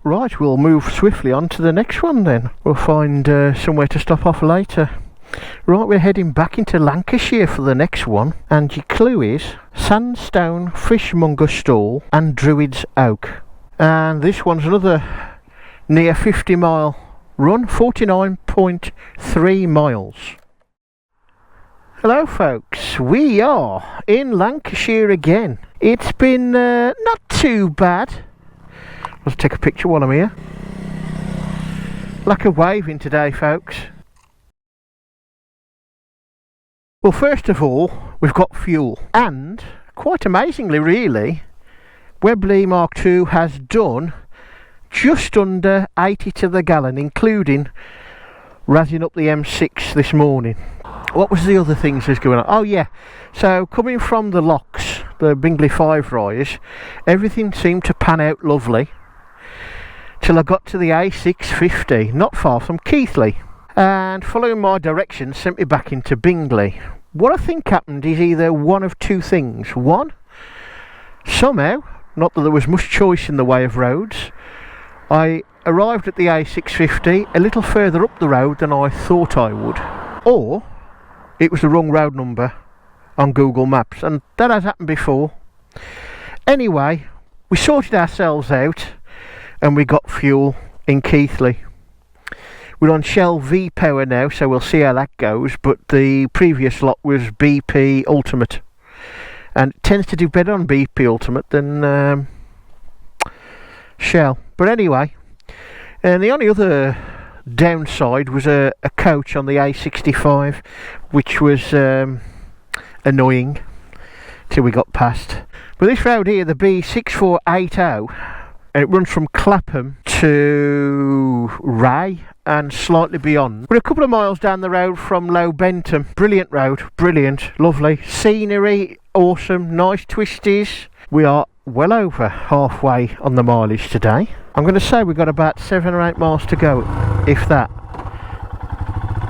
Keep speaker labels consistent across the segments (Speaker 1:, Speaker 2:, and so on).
Speaker 1: Right, we'll move swiftly on to the next one then. We'll find somewhere to stop off later. Right, we're heading back into Lancashire for the next one, and your clue is Sandstone Fishmonger Stall and Druid's Oak. And this one's another near 50-mile run, 49.3 miles. Hello folks, we are in Lancashire again. It's been not too bad. Let's take a picture while I'm here. Lack of waving today folks. Well, first of all, we've got fuel, and quite amazingly really, Webley Mark II has done just under 80 to the gallon, including razzing up the M6 this morning. What was the other things that's going on? Oh yeah, so coming from the locks, the Bingley 5 rise, everything seemed to pan out lovely till I got to the A650, not far from Keighley, and following my directions sent me back into Bingley. What I think happened is either one of two things. One, somehow, not that there was much choice in the way of roads, I arrived at the A650 a little further up the road than I thought I would, or it was the wrong road number on Google Maps, and that has happened before. Anyway, we sorted ourselves out and we got fuel in Keighley. We're on Shell V Power now, so we'll see how that goes, but the previous lot was BP Ultimate, and it tends to do better on BP Ultimate than Shell. But anyway, and the only other downside was a coach on the A65, which was annoying till we got past. But this road here, the B6480, and it runs from Clapham to Ray and slightly beyond. We're a couple of miles down the road from Low Bentham. Brilliant road, brilliant, lovely scenery, awesome, nice twisties. We are well over halfway on the mileage today. I'm going to say we've got about 7 or 8 miles to go, if that.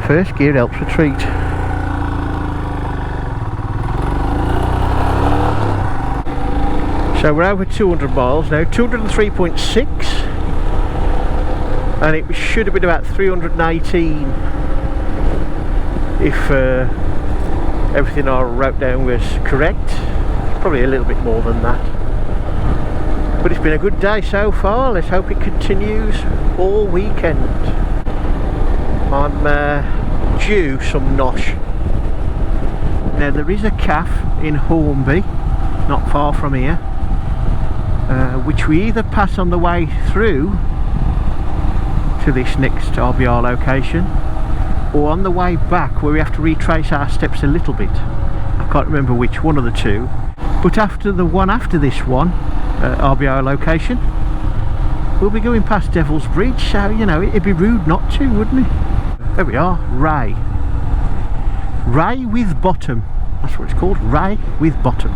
Speaker 1: First gear helps a treat. So we're over 200 miles now, 203.6, and it should have been about 318 if everything I wrote down was correct. Probably a little bit more than that. But it's been a good day so far. Let's hope it continues all weekend. I'm due some nosh. Now there is a cafe in Hornby, not far from here, which we either pass on the way through to this next RBR location, or on the way back where we have to retrace our steps a little bit. I can't remember which, one of the two. But after the one after this one, RBR location, we'll be going past Devil's Bridge, so you know it'd be rude not to, wouldn't it? There we are, Ray. Ray with bottom. That's what it's called, Ray with bottom.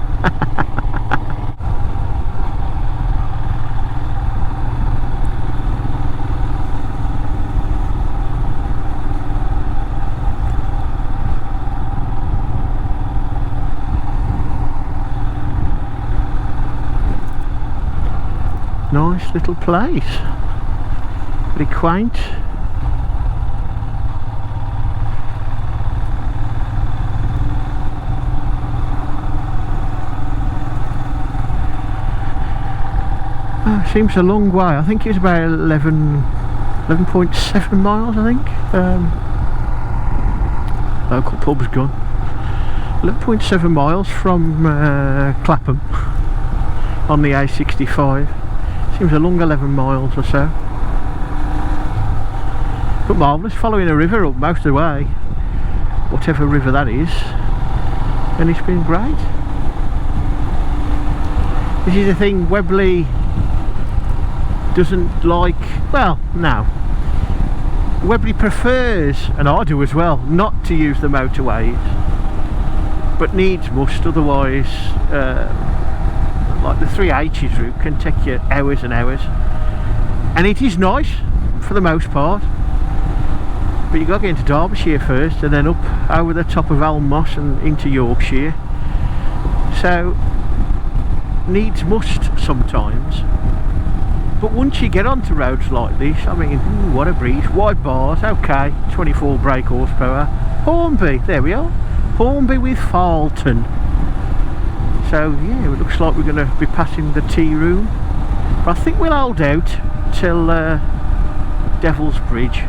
Speaker 1: Nice little place, very quaint. Oh, seems a long way. I think it was about 11.7 miles, I think. Local pub's gone. 11.7 miles from Clapham on the A65. Seems a long 11 miles or so. But marvellous, following a river up most of the way, whatever river that is, and it's been great. This is the thing Webley doesn't like, well, no. Webley prefers, and I do as well, not to use the motorways, but needs must, otherwise like the 3H's route can take you hours and hours, and it is nice for the most part, but you've got to get into Derbyshire first and then up over the top of Almos and into Yorkshire, so needs must sometimes. But once you get onto roads like this, I mean, ooh, what a breeze. Wide bars, okay, 24 brake horsepower. Hornby, there we are. Hornby with Farlton. So yeah, it looks like we're going to be passing the tea room. But I think we'll hold out till Devil's Bridge.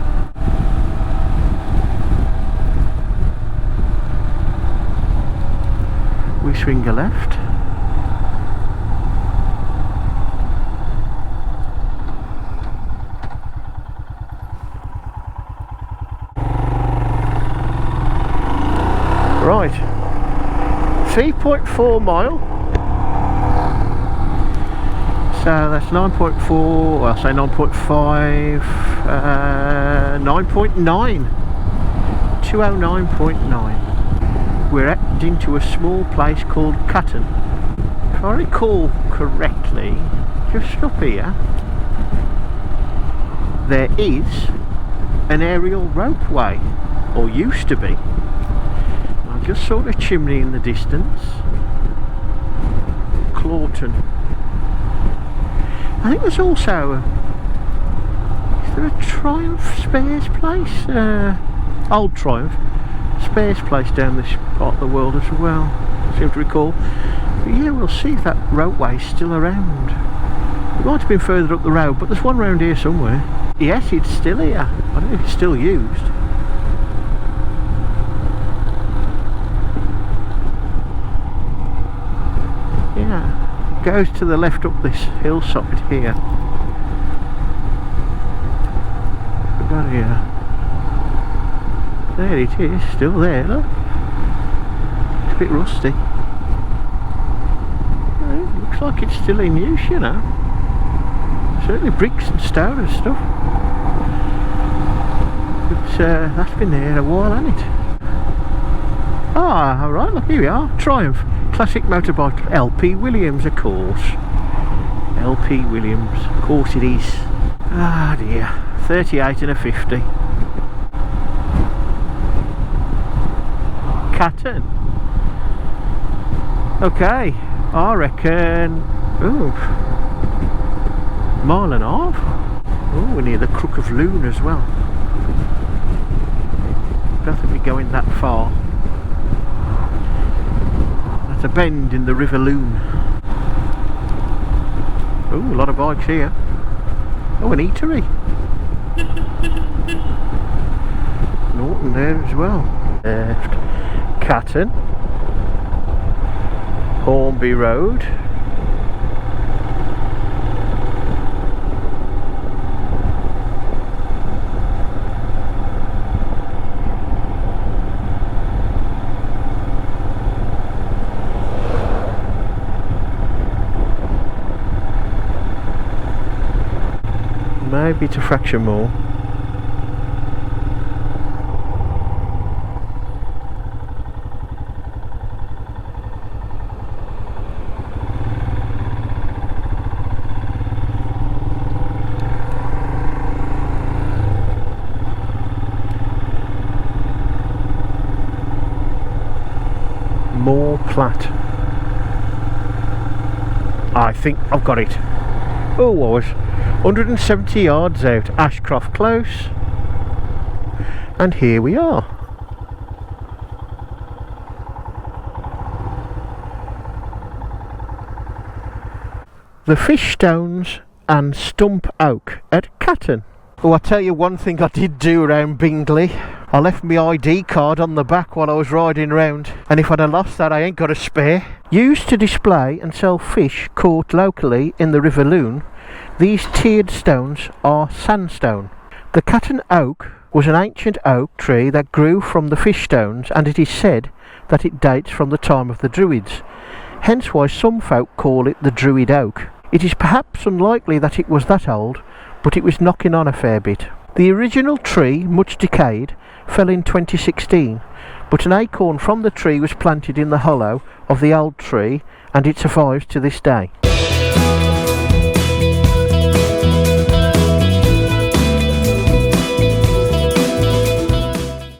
Speaker 1: We swing a left. Right, 3.4 mile. So that's 9.4, well, I'll say 9.5, 9.9, 209.9. We're heading to a small place called Catton. If I recall correctly, just up here, there is an aerial ropeway, or used to be. I just saw a chimney in the distance. Clawton. I think there's also is there a Triumph spares place? Old Triumph spares place down this part of the world as well, I seem to recall. But yeah, we'll see if that ropeway's still around. It might have been further up the road, but there's one round here somewhere. Yes, it's still here. I don't know if it's still used. Yeah, goes to the left up this hillside here. We've got here. There it is, still there, look. It's a bit rusty. Well, it looks like it's still in use, you know. Certainly bricks and stone and stuff. But that's been there a while, hasn't it? Ah, alright, look, here we are. Triumph. Classic motorbike. LP Williams, of course. LP Williams. Of course it is. Ah dear. 38 and a 50. Catton. Okay. I reckon... ooh. Mile and a half. Oh, we're near the Crook of Loon as well. Don't think we're going that far. That's a bend in the River Loon. Oh, a lot of bikes here. Oh, an eatery. Norton there as well. Left. Catton. Hornby Road. Maybe to fraction more. More Platt. I think I've got it. Oh, I was 170 yards out, Ashcroft Close, and here we are. The Fish Stones and Stump Oak at Catton. Oh, I tell you one thing I did do around Bingley. I left my ID card on the back while I was riding around, and if I'd have lost that, I ain't got a spare. Used to display and sell fish caught locally in the River Loon, these tiered stones are sandstone. The Catton Oak was an ancient oak tree that grew from the fish stones, and it is said that it dates from the time of the Druids, hence why some folk call it the Druid Oak. It is perhaps unlikely that it was that old, but it was knocking on a fair bit. The original tree, much decayed, fell in 2016, but an acorn from the tree was planted in the hollow of the old tree, and it survives to this day.